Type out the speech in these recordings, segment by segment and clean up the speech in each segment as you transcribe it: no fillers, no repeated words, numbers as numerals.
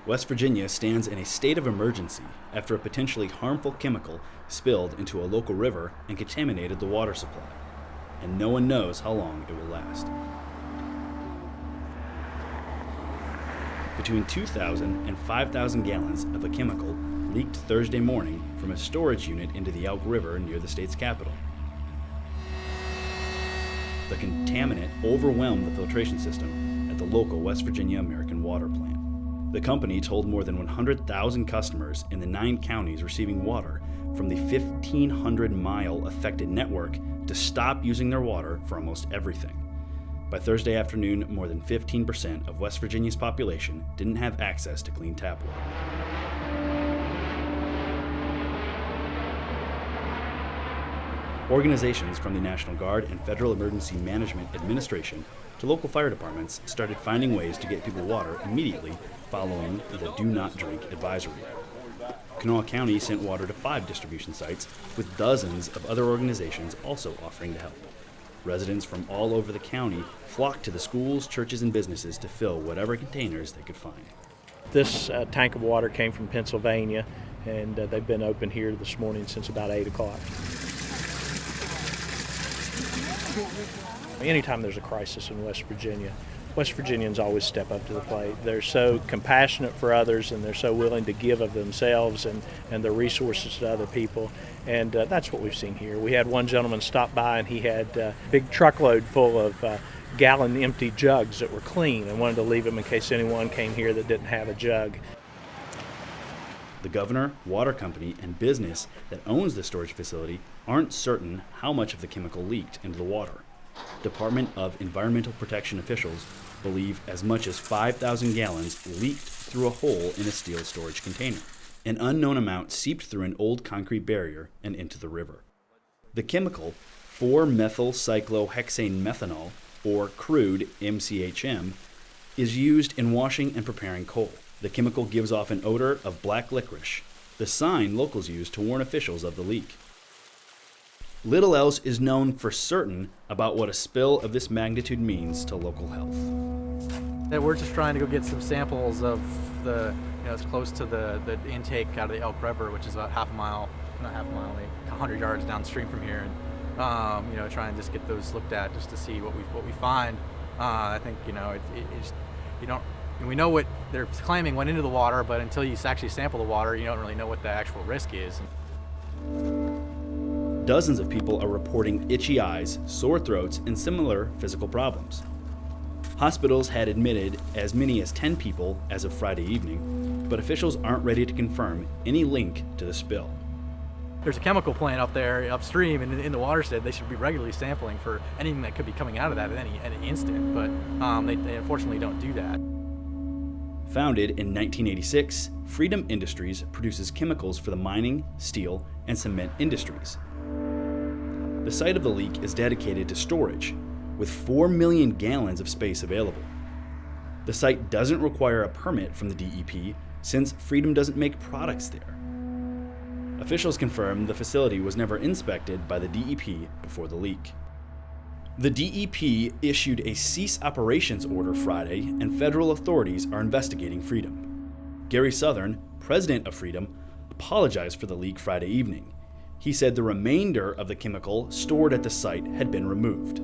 West Virginia stands in a state of emergency after a potentially harmful chemical spilled into a local river and contaminated the water supply, and no one knows how long it will last. Between 2,000 and 5,000 gallons of a chemical leaked Thursday morning from a storage unit into the Elk River near the state's capital. The contaminant overwhelmed the filtration system at the local West Virginia American Water Plant. The company told more than 100,000 customers in the 9 counties receiving water from the 1,500-mile affected network to stop using their water for almost everything. By Thursday afternoon, more than 15% of West Virginia's population didn't have access to clean tap water. Organizations from the National Guard and Federal Emergency Management Administration to local fire departments started finding ways to get people water immediately following the Do Not Drink advisory. Kanawha County sent water to 5 distribution sites, with dozens of other organizations also offering to help. Residents from all over the county flocked to the schools, churches, and businesses to fill whatever containers they could find. This tank of water came from Pennsylvania, and they've been open here this morning since about 8 o'clock. Anytime there's a crisis in West Virginia, West Virginians always step up to the plate. They're so compassionate for others, and they're so willing to give of themselves and their resources to other people. And that's what we've seen here. We had one gentleman stop by, and he had a big truckload full of gallon empty jugs that were clean and wanted to leave them in case anyone came here that didn't have a jug. The governor, water company, and business that owns the storage facility aren't certain how much of the chemical leaked into the water. Department of Environmental Protection officials believe as much as 5,000 gallons leaked through a hole in a steel storage container. An unknown amount seeped through an old concrete barrier and into the river. The chemical, 4-methylcyclohexane methanol, or crude MCHM, is used in washing and preparing coal. The chemical gives off an odor of black licorice, the sign locals use to warn officials of the leak. Little else is known for certain about what a spill of this magnitude means to local health. We're just trying to go get some samples of it's close to the intake out of the Elk River, which is about not half a mile, maybe 100 yards downstream from here, and try and just get those looked at just to see what we find. I think we know what they're claiming went into the water, but until you actually sample the water, you don't really know what the actual risk is. Dozens of people are reporting itchy eyes, sore throats, and similar physical problems. Hospitals had admitted as many as 10 people as of Friday evening, but officials aren't ready to confirm any link to the spill. There's a chemical plant up there upstream and in the watershed. They should be regularly sampling for anything that could be coming out of that at any instant, but they unfortunately don't do that. Founded in 1986, Freedom Industries produces chemicals for the mining, steel, and cement industries. The site of the leak is dedicated to storage, with 4 million gallons of space available. The site doesn't require a permit from the DEP since Freedom doesn't make products there. Officials confirm the facility was never inspected by the DEP before the leak. The DEP issued a cease operations order Friday, and federal authorities are investigating Freedom. Gary Southern, president of Freedom, apologized for the leak Friday evening. He said the remainder of the chemical stored at the site had been removed.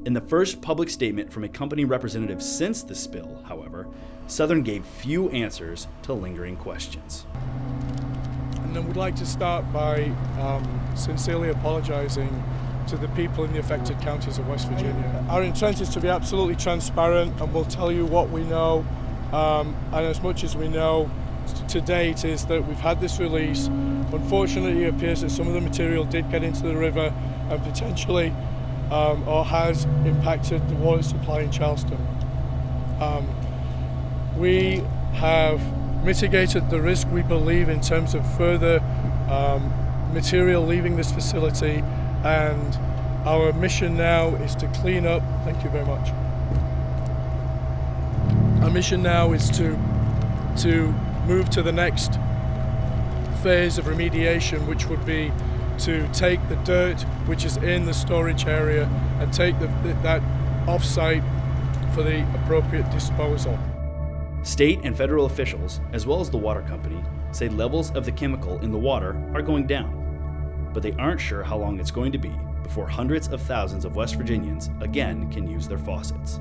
In the first public statement from a company representative since the spill, however, Southern gave few answers to lingering questions. And then we'd like to start by sincerely apologizing to the people in the affected counties of West Virginia. Our intent is to be absolutely transparent, and we'll tell you what we know, and as much as we know to date is that we've had this release. Unfortunately, it appears that some of the material did get into the river and potentially or has impacted the water supply in Charleston. We have mitigated the risk, we believe, in terms of further material leaving this facility, and our mission now is to clean up. Thank you very much. Our mission now is to move to the next phase of remediation, which would be to take the dirt which is in the storage area and take that off-site for the appropriate disposal. State and federal officials, as well as the water company, say levels of the chemical in the water are going down, but they aren't sure how long it's going to be before hundreds of thousands of West Virginians again can use their faucets.